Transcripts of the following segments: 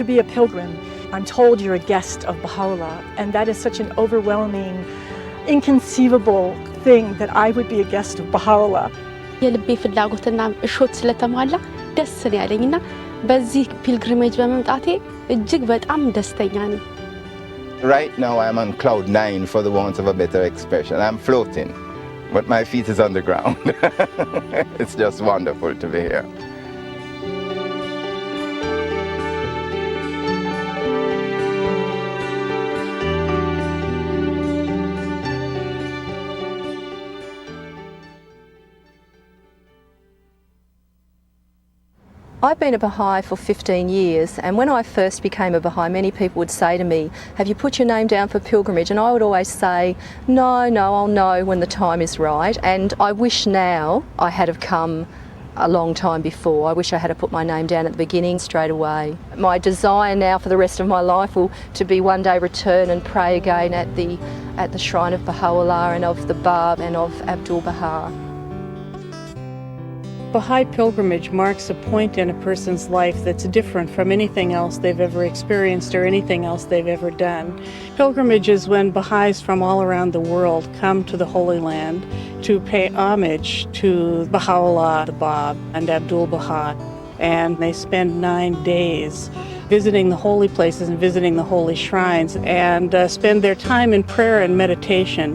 To be a pilgrim, I'm told you're a guest of Baha'u'llah, and that is such an overwhelming, inconceivable thing that I would be a guest of Baha'u'llah. የልቤ ፍላጎትና እሾት ስለተሟላ ደስ ነው ያለኝና በዚህ ፒልግሪሜጅ በመምጣቴ እጅግ በጣም ደስተኛ ነኝ። Right now I'm on cloud 9 for the want of a better expression. I'm floating, but my feet is on the ground. It's just wonderful to be here. I've been a Baha'i for 15 years, and when I first became a Baha'i, many people would say to me, have you put your name down for pilgrimage? And I would always say, no, I'll know when the time is right. And I wish now I had have come a long time before. I wish I had to put my name down at the beginning straight away. My desire now for the rest of my life will to be one day return and pray again at the shrine of Baha'u'llah and of the Bab and of Abdul Baha. Baha'i pilgrimage marks a point in a person's life that's different from anything else they've ever experienced or anything else they've ever done. Pilgrimage is when Baha'is from all around the world come to the Holy Land to pay homage to Baha'u'llah, the Bab, and Abdul Baha. And they spend 9 days visiting the holy places and visiting the holy shrines and spend their time in prayer and meditation.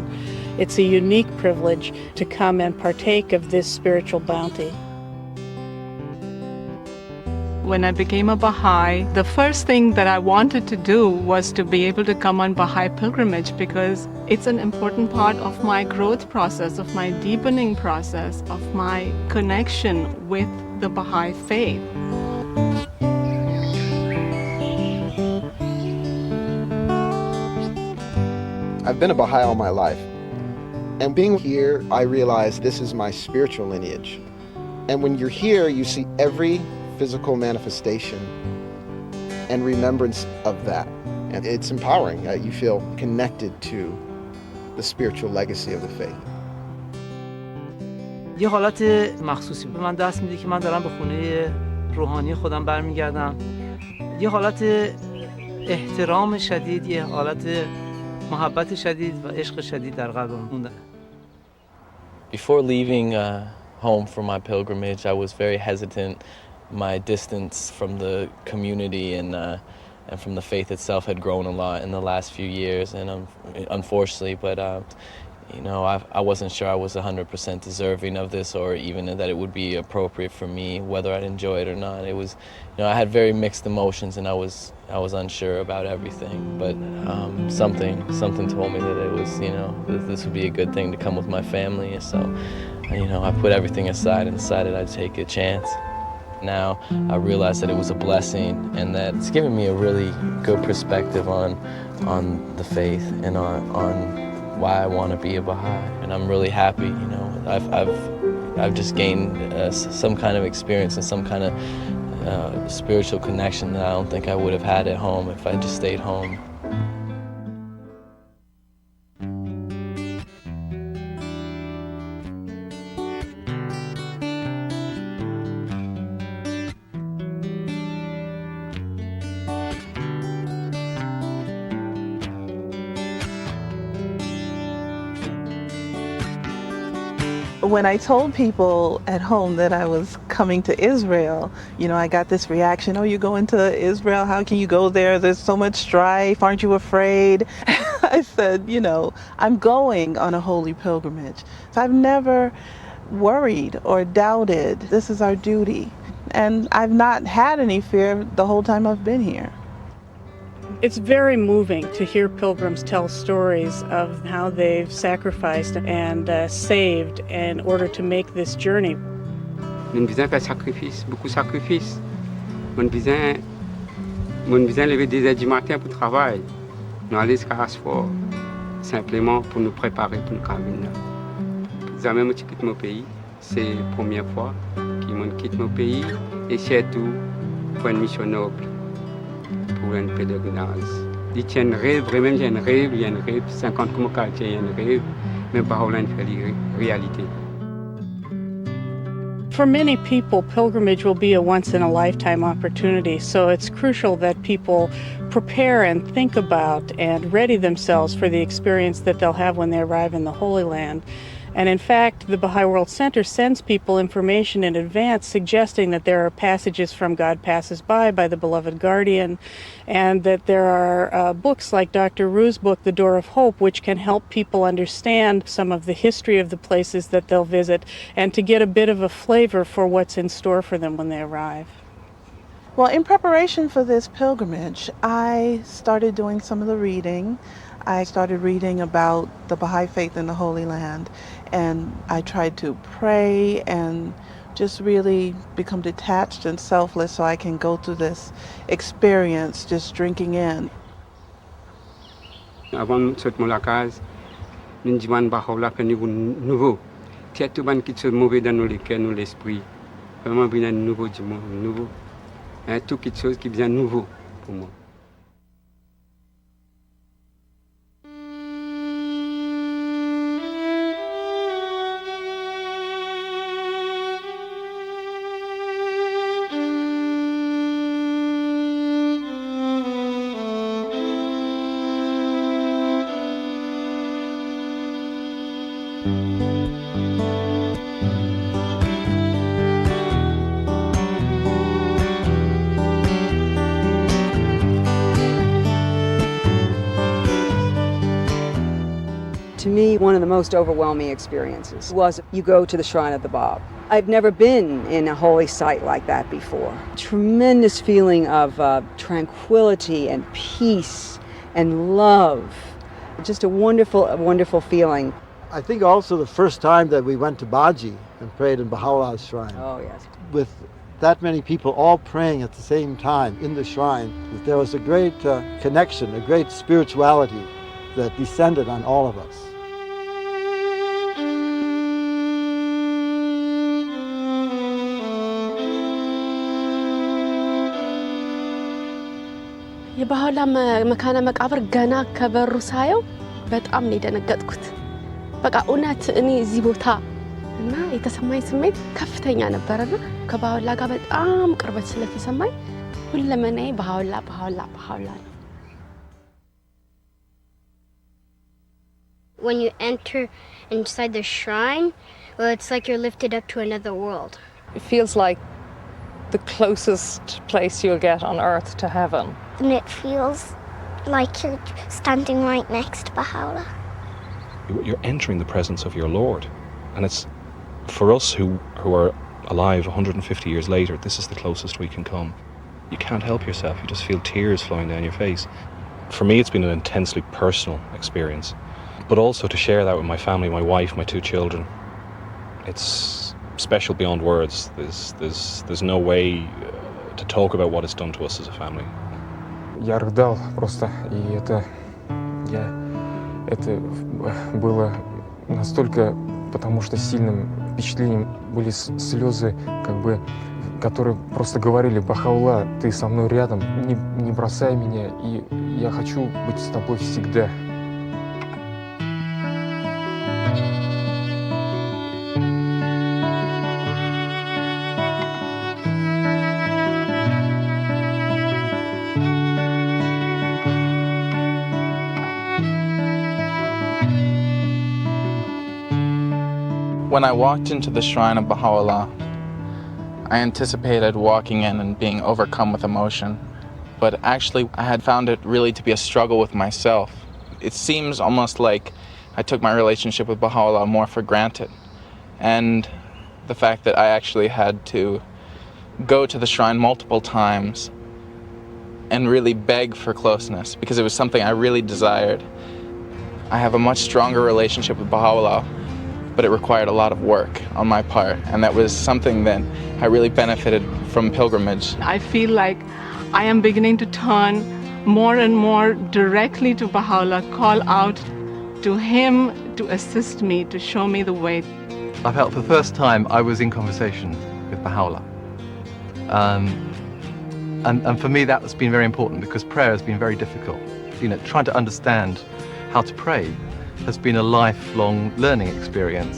It's a unique privilege to come and partake of this spiritual bounty. When I became a Baha'i, the first thing that I wanted to do was to be able to come on Baha'i pilgrimage because it's an important part of my growth process, of my deepening process, of my connection with the Baha'i faith. I've been a Baha'i all my life. And being here, I realize this is my spiritual lineage. And when you're here, you see every physical manifestation and remembrance of that. And it's empowering. You feel connected to the spiritual legacy of the faith. یه حالت مخصوصی به من دست میده که من دارم به خونه روحانی خودم برمیگردم. یه حالت احترام شدید، یه حالت محبت شدید و عشق شدید در قلبم مونده. Before leaving home for my pilgrimage, I was very hesitant. My distance from the community and from the faith itself had grown a lot in the last few years, and unfortunately, but you know, I wasn't sure I was 100% deserving of this, or even that it would be appropriate for me, whether I'd enjoy it or not. It was, you know, I had very mixed emotions, and I was unsure about everything. But something told me that it was, you know, this would be a good thing to come with my family. And so, you know, I put everything aside and decided I'd take a chance. Now I realize that it was a blessing, and that it's given me a really good perspective on the faith and on why I want to be a Baha'i. And I'm really happy, you know. I've just gained some kind of experience and some kind of spiritual connection that I don't think I would have had at home if I just stayed home. When I told people at home that I was coming to Israel, you know, I got this reaction, oh, you're going to Israel? How can you go there? There's so much strife. Aren't you afraid? I said, you know, I'm going on a holy pilgrimage. I've never worried or doubted. This is our duty. And I've not had any fear the whole time I've been here. It's very moving to hear pilgrims tell stories of how they've sacrificed and saved in order to make this journey. Mon vient faire sacrifice, beaucoup de sacrifices. Mon vient lever des heures du matin pour travailler. Nous allons jusqu'à Asfort, simplement pour nous préparer pour le carabine. Jamais je quitte mon pays. C'est la première fois que je quitte mon pays, et surtout pour une mission noble. Pour un pèlerinage. Il y a un rêve, vraiment il y a un rêve, 50 comme quartier, il y a un rêve, mais Baha'i fait la réalité. For many people, pilgrimage will be a once-in-a-lifetime opportunity, so it's crucial that people prepare and think about and ready themselves for the experience that they'll have when they arrive in the Holy Land. And in fact, the Baha'i World Center sends people information in advance suggesting that there are passages from God Passes By the Beloved Guardian, and that there are books like Dr. Ru's book, The Door of Hope, which can help people understand some of the history of the places that they'll visit and to get a bit of a flavor for what's in store for them when they arrive. Well, in preparation for this pilgrimage, I started doing some of the reading. I started reading about the Baha'i faith in the Holy Land, and I tried to pray and just really become detached and selfless so I can go through this experience just drinking in. Avant cette molacase, nous disons Baha'i que nous nouveau. Tiens tout ban qui se mauvais dans nos cœurs, nos l'esprit. Vraiment bien nouveau du monde, nouveau. Tout quelque chose qui vient nouveau pour moi. To me, one of the most overwhelming experiences was you go to the Shrine of the Bab. I've never been in a holy site like that before. Tremendous feeling of tranquility and peace and love. Just a wonderful feeling. I think also the first time that we went to Baji and prayed in Baha'u'llah's shrine. Oh, yes. With that many people all praying at the same time in the shrine, there was a great connection, a great spirituality that descended on all of us. የባህላ መካነ መቃብር ገና ከበሩ ሳየው በጣም ነው የደነገጥኩት። በቃ እውነት እኔ እዚህ ቦታ እና የተሰማኝ ስሜት ከፍተኛ ነበርና ከባህላ ጋር በጣም ቅርበት ስለተሰማኝ ሁለመናዬ ባህላ ነው። When you enter inside the shrine, well, it's like you're lifted up to another world. It feels like the closest place you'll get on earth to heaven. And it feels like you're standing right next to Baha'u'llah. You're entering the presence of your Lord. And it's, for us who are alive 150 years later, this is the closest we can come. You can't help yourself. You just feel tears flowing down your face. For me, it's been an intensely personal experience. But also to share that with my family, my wife, my 2 children. It's special beyond words. There's no way to talk about what it's done to us as a family. Я рыдал просто, и это было настолько, потому что сильным впечатлением были слезы, как бы, которые просто говорили: Бахаулла, ты со мной рядом, не бросай меня, и я хочу быть с тобой всегда. When I walked into the shrine of Baha'u'llah, I anticipated walking in and being overcome with emotion, but actually I had found it really to be a struggle with myself. It seems almost like I took my relationship with Baha'u'llah more for granted, and the fact that I actually had to go to the shrine multiple times and really beg for closeness because it was something I really desired. I have a much stronger relationship with Baha'u'llah, but it required a lot of work on my part, and that was something that I really benefited from pilgrimage. I feel like I am beginning to turn more and more directly to Baha'u'llah, call out to him to assist me, to show me the way. I felt for the first time I was in conversation with Baha'u'llah. And for me that has been very important because prayer has been very difficult. You know, trying to understand how to pray has been a lifelong learning experience.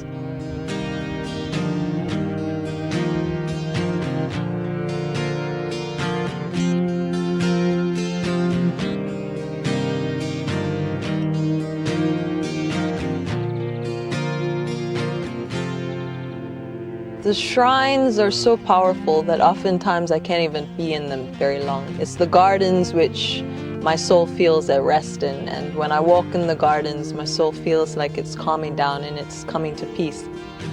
The shrines are so powerful that oftentimes I can't even be in them very long. It's the gardens which my soul feels at rest in, and when I walk in the gardens, my soul feels like it's calming down and it's coming to peace.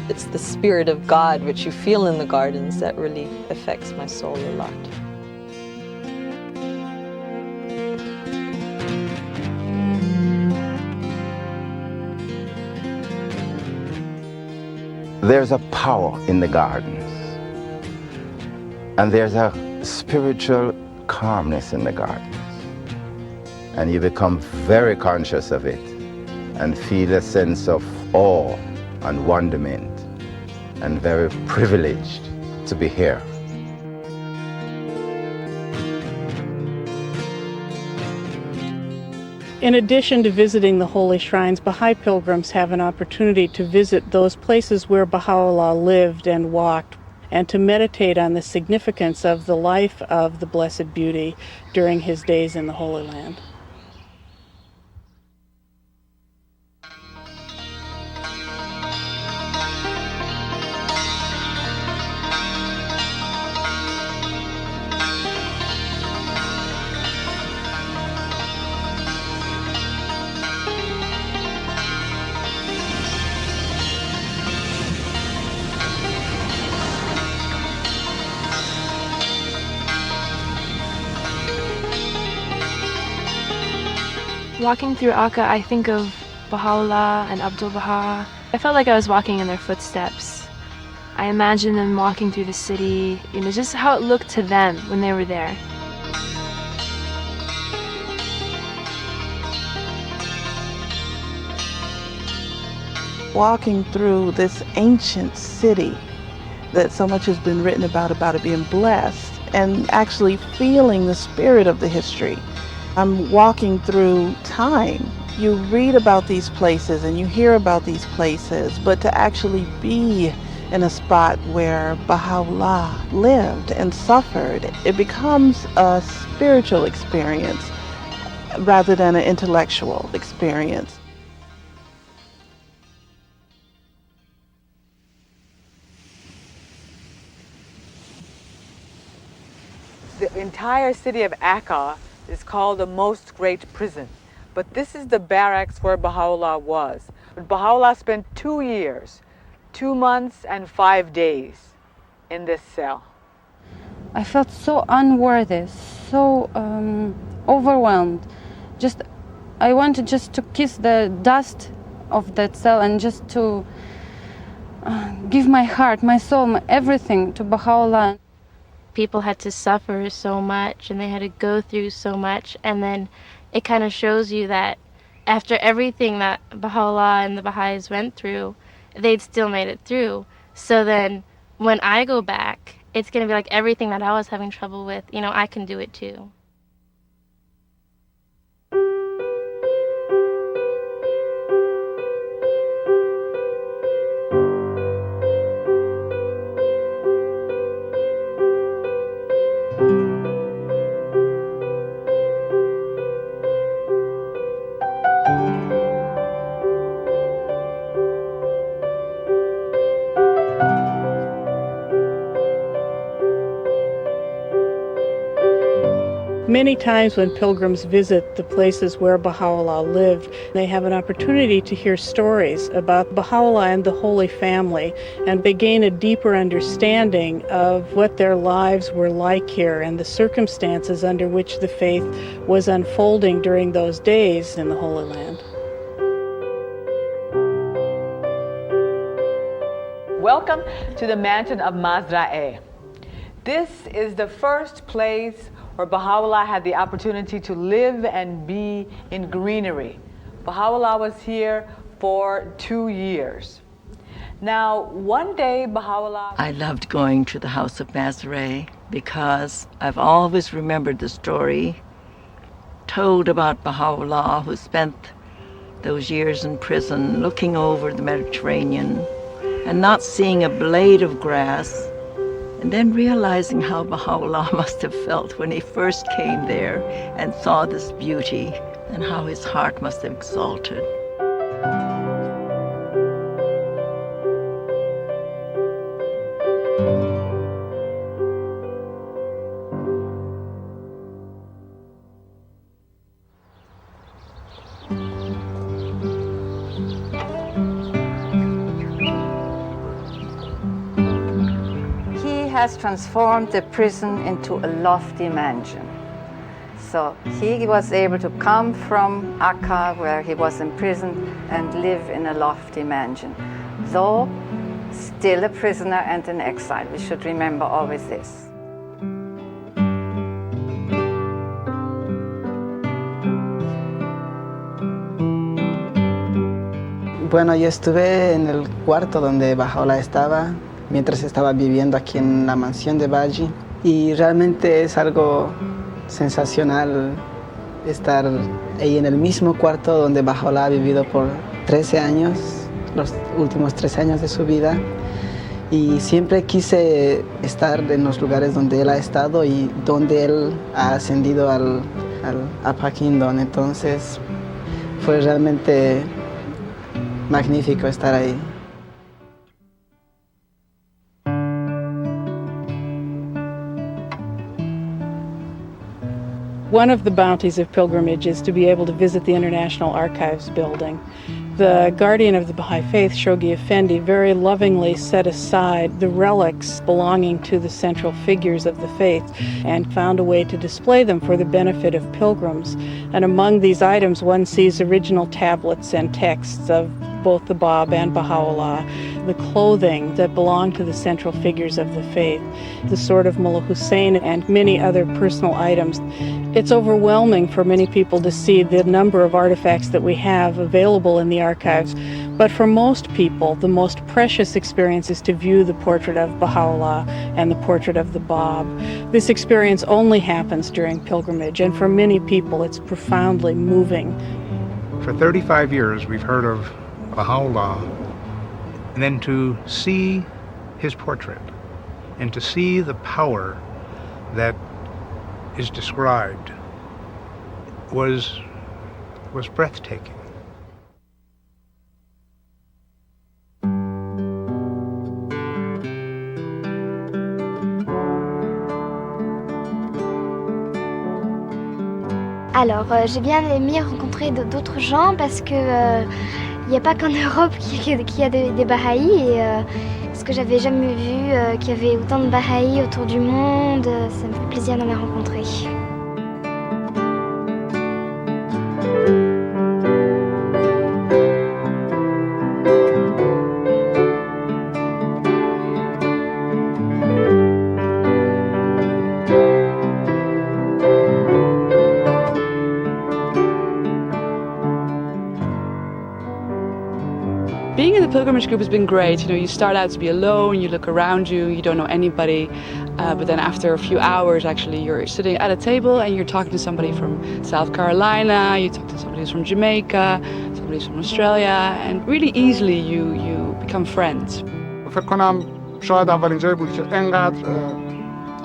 It's the spirit of God which you feel in the gardens that really affects my soul a lot. There's a power in the gardens, and there's a spiritual calmness in the gardens. And you become very conscious of it and feel a sense of awe and wonderment and very privileged to be here. In addition to visiting the holy shrines, Baha'i pilgrims have an opportunity to visit those places where Baha'u'llah lived and walked, and to meditate on the significance of the life of the Blessed Beauty during his days in the Holy Land. Walking through Akka, I think of Baha'u'llah and Abdu'l-Baha. I felt like I was walking in their footsteps. I imagine them walking through the city, just how it looked to them when they were there. Walking through this ancient city that so much has been written about it being blessed, and actually feeling the spirit of the history. I'm walking through time. You read about these places and you hear about these places, but to actually be in a spot where Baha'u'llah lived and suffered, it becomes a spiritual experience rather than an intellectual experience. The entire city of Akka is called the most great prison, but this is the barracks where Baha'u'llah was. But Baha'u'llah spent 2 years, 2 months and 5 days in this cell. I felt so unworthy, so overwhelmed. I wanted just to kiss the dust of that cell and just to give my heart, my soul, everything to Baha'u'llah. People had to suffer so much and they had to go through so much, and then it kind of shows you that after everything that Baha'u'llah and the Baha'is went through, they'd still made it through. So then when I go back, it's going to be like everything that I was having trouble with, I can do it too. Many times when pilgrims visit the places where Baha'u'llah lived, they have an opportunity to hear stories about Baha'u'llah and the Holy Family, and they gain a deeper understanding of what their lives were like here and the circumstances under which the faith was unfolding during those days in the Holy Land. Welcome to the mansion of Mazra'eh. This is the first place where Baha'u'llah had the opportunity to live and be in greenery. Baha'u'llah was here for 2 years. Now, one day Baha'u'llah... I loved going to the house of Mazra'eh because I've always remembered the story told about Baha'u'llah, who spent those years in prison looking over the Mediterranean and not seeing a blade of grass, and then realizing how Baha'u'llah must have felt when he first came there and saw this beauty, and how his heart must have exalted. has transformed the prison into a lofty mansion. So he was able to come from Akka, where he was imprisoned, and live in a lofty mansion. Though still a prisoner and an exile. We should remember always this. Bueno, yo estuve en el cuarto donde Baha'u'llah estaba, mientras estaba viviendo aquí en la mansión de Baha'i, y realmente es algo sensacional estar ahí en el mismo cuarto donde Baha'u'llah ha vivido por 13 años, los últimos 13 años de su vida, y siempre quise estar en los lugares donde él ha estado y donde él ha ascendido al Upper Kingdom. Entonces fue realmente magnífico estar ahí. One of the bounties of pilgrimage is to be able to visit the International Archives building. The guardian of the Baha'i faith, Shoghi Effendi, very lovingly set aside the relics belonging to the central figures of the faith and found a way to display them for the benefit of pilgrims. And among these items, one sees original tablets and texts of both the Bab and Baha'u'llah, the clothing that belonged to the central figures of the faith, the sword of Mullah Hussein, and many other personal items. It's overwhelming for many people to see the number of artifacts that we have available in the archives, but for most people, the most precious experience is to view the portrait of Baha'u'llah and the portrait of the Bab. This experience only happens during pilgrimage, and for many people, it's profoundly moving. For 35 years, we've heard of Baha'u'llah, and then to see his portrait and to see the power that is described was breathtaking. Alors, j'ai bien aimé rencontrer d'autres gens parce que il n'y a pas qu'en Europe qu'il y a des Baha'i et ce que j'avais jamais vu, qu'il y avait autant de Baha'i autour du monde, ça me fait plaisir d'en les rencontrer. Being in the pilgrimage group has been great. You know, you start out to be alone, you look around you, you don't know anybody, but then after a few hours, actually, you're sitting at a table and you're talking to somebody from South Carolina, you talk to somebody who's from Jamaica, somebody who's from Australia, and really easily you become friends. فکر کنم شاید اولین جایی بود که انقدر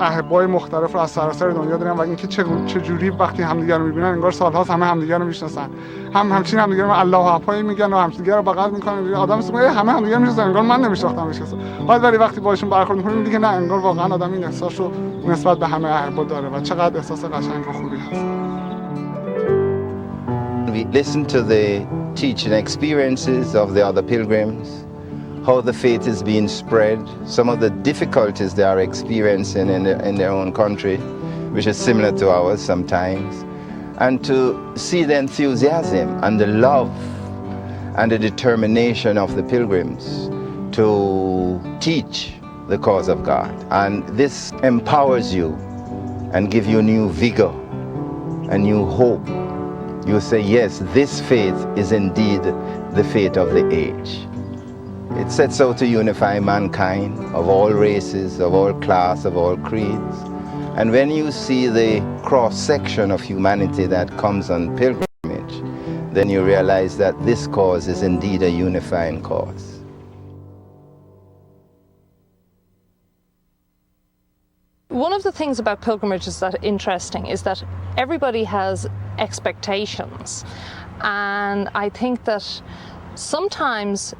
احبای مختلف رو از سراسر دنیا دارن و اینکه چه جوری وقتی همدیگه رو می‌بینن انگار سال‌هاست همه همدیگه رو می‌شناسن. همچین همدیگه رو الله اکبر میگن و همدیگه رو بغل می‌کنن. آدم میگه همه همدیگه رو می‌شناسن انگار من نمی‌شناختمش کسی. بعد ولی وقتی باهاشون برخورد می‌کنیم می‌بینی که نه انگار واقعا آدم این احساس رو نسبت به همه احبا داره و چقدر احساس قشنگ و خوبی هست. We listen to the teaching experiences of the other pilgrims, how the faith is being spread, some of the difficulties they are experiencing in their own country, which is similar to ours sometimes, and to see the enthusiasm and the love and the determination of the pilgrims to teach the cause of God. And this empowers you and gives you new vigor and new hope. You say, yes, this faith is indeed the faith of the age. It sets out to unify mankind of all races, of all class, of all creeds. And when you see the cross-section of humanity that comes on pilgrimage, then you realize that this cause is indeed a unifying cause. One of the things about pilgrimages that are interesting is that everybody has expectations. And I think that sometimes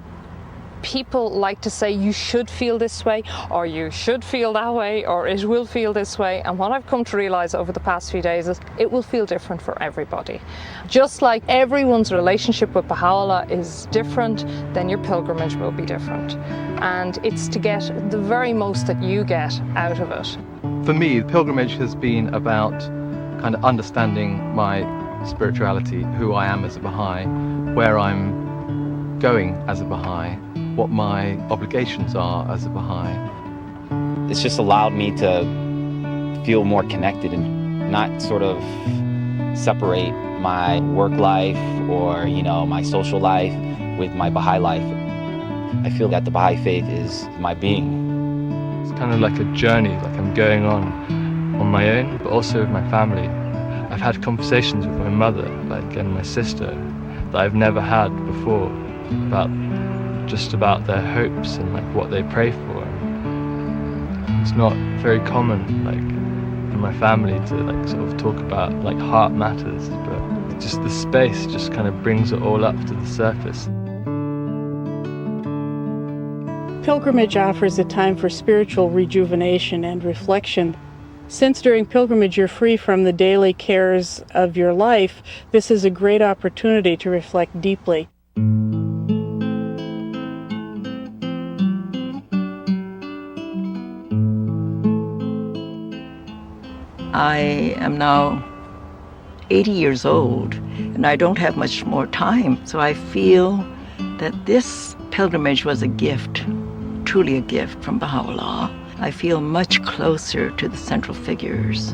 people like to say you should feel this way, or you should feel that way, or it will feel this way. And what I've come to realize over the past few days is it will feel different for everybody. Just like everyone's relationship with Baha'u'llah is different, then your pilgrimage will be different. And it's to get the very most that you get out of it. For me, pilgrimage has been about kind of understanding my spirituality, who I am as a Baha'i, where I'm going as a Baha'i, what my obligations are as a Baha'i. It's just allowed me to feel more connected and not sort of separate my work life or, my social life with my Baha'i life. I feel that the Baha'i faith is my being. It's kind of like a journey, like I'm going on my own, but also with my family. I've had conversations with my mother, and my sister, that I've never had before, about their hopes and what they pray for. It's not very common, in my family to sort of talk about heart matters, but just the space just kind of brings it all up to the surface. Pilgrimage offers a time for spiritual rejuvenation and reflection. Since during pilgrimage you're free from the daily cares of your life, this is a great opportunity to reflect deeply. I am now 80 years old, and I don't have much more time, so I feel that this pilgrimage was a gift, truly a gift from Baha'u'llah. I feel much closer to the central figures,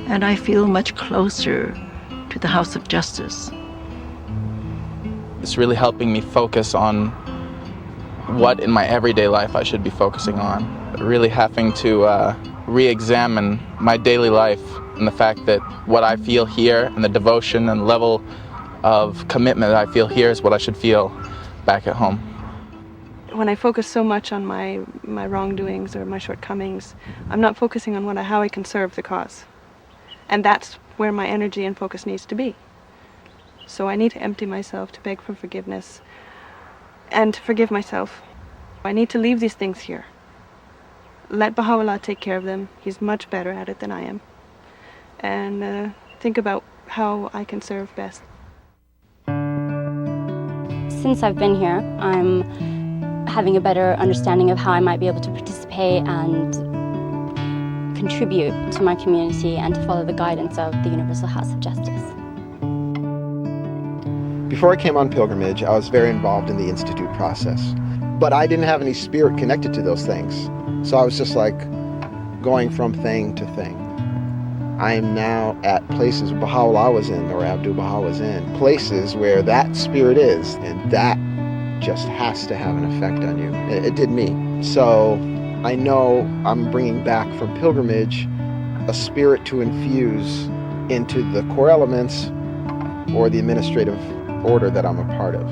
and I feel much closer to the House of Justice. It's really helping me focus on what in my everyday life I should be focusing on. Really having to re-examine my daily life and the fact that what I feel here and the devotion and level of commitment that I feel here is what I should feel back at home. When I focus so much on my wrongdoings or my shortcomings, I'm not focusing on how I can serve the cause. And that's where my energy and focus needs to be. So I need to empty myself, to beg for forgiveness, and to forgive myself. I need to leave these things here. Let Baha'u'llah take care of them. He's much better at it than I am. And think about how I can serve best. Since I've been here, I'm having a better understanding of how I might be able to participate and contribute to my community and to follow the guidance of the Universal House of Justice. Before I came on pilgrimage, I was very involved in the Institute process, but I didn't have any spirit connected to those things. So I was just going from thing to thing. I am now at places Baha'u'llah was in, or Abdu'l-Baha was in, places where that spirit is, and that just has to have an effect on you. It did me. So I know I'm bringing back from pilgrimage a spirit to infuse into the core elements or the administrative order that I'm a part of.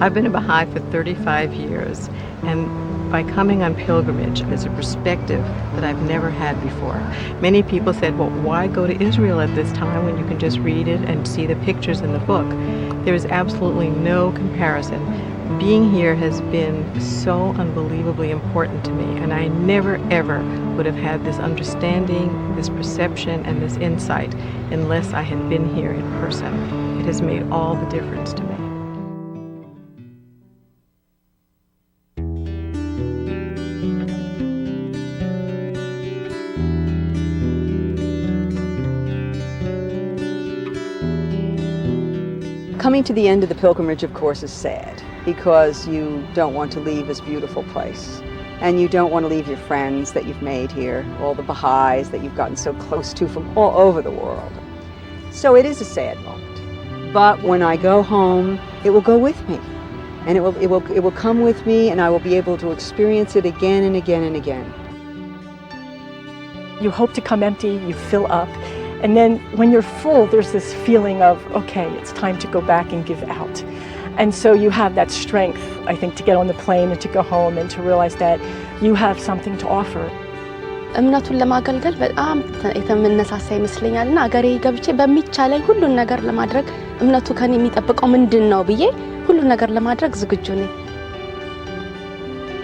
I've been a Baha'i for 35 years, and by coming on pilgrimage, there's a perspective that I've never had before. Many people said, well, why go to Israel at this time when you can just read it and see the pictures in the book? There is absolutely no comparison. Being here has been so unbelievably important to me, and I never ever would have had this understanding, this perception, and this insight unless I had been here in person. It has made all the difference to me. Coming to the end of the pilgrimage, of course, is sad because you don't want to leave this beautiful place. And you don't want to leave your friends that you've made here, all the Baha'is that you've gotten so close to from all over the world. So it is a sad moment. But when I go home, it will go with me. And it will come with me, and I will be able to experience it again and again and again. You hope to come empty, you fill up. And then when you're full, there's this feeling of, okay, it's time to go back and give out. And so you have that strength, I think, to get on the plane and to go home and to realize that you have something to offer. እምነቱን ለማገልገል በጣም የተመነሳሳ ይመስለኛል እና አገሬ ገብቼ በሚቻለኝ ሁሉን ነገር ለማድረግ እምነቱ ከኔ የሚጠብቀው ምንድን ነው ብዬ ሁሉ ነገር ለማድረግ ዝግጁ ነኝ።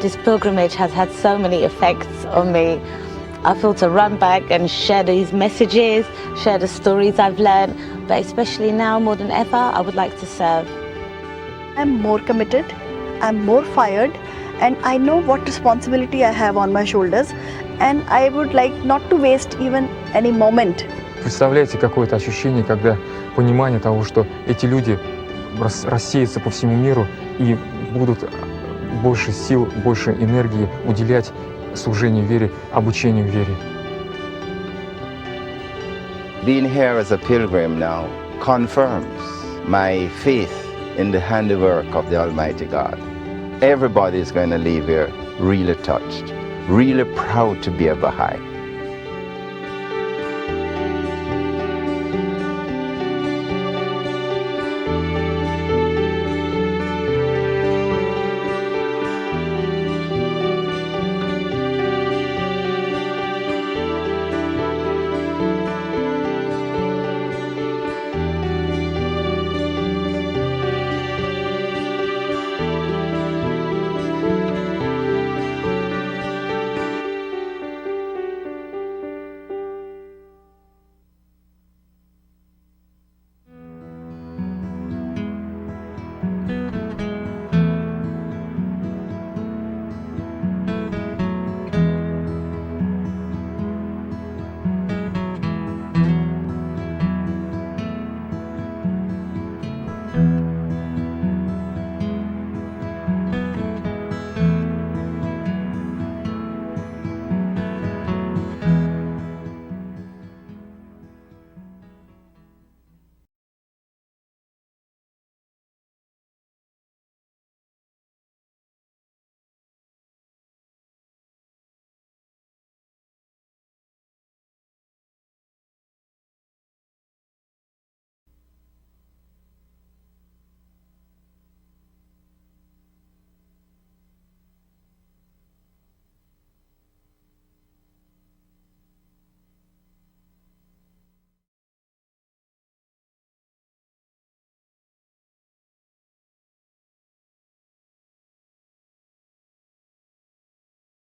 This pilgrimage has had so many effects on me. I feel to run back and share these messages, share the stories I've learned, but especially now more than ever, I would like to serve. I'm more committed, I'm more fired, and I know what responsibility I have on my shoulders, and I would like not to waste even any moment. Представляете, какое-то ощущение, когда понимание того, что эти люди рассеются по всему миру и будут больше сил, больше энергии уделять служению вере, обучению вере. Being here as a pilgrim now confirms my faith in the handiwork of the Almighty God. Everybody is going to leave here really touched, really proud to be a Baha'i.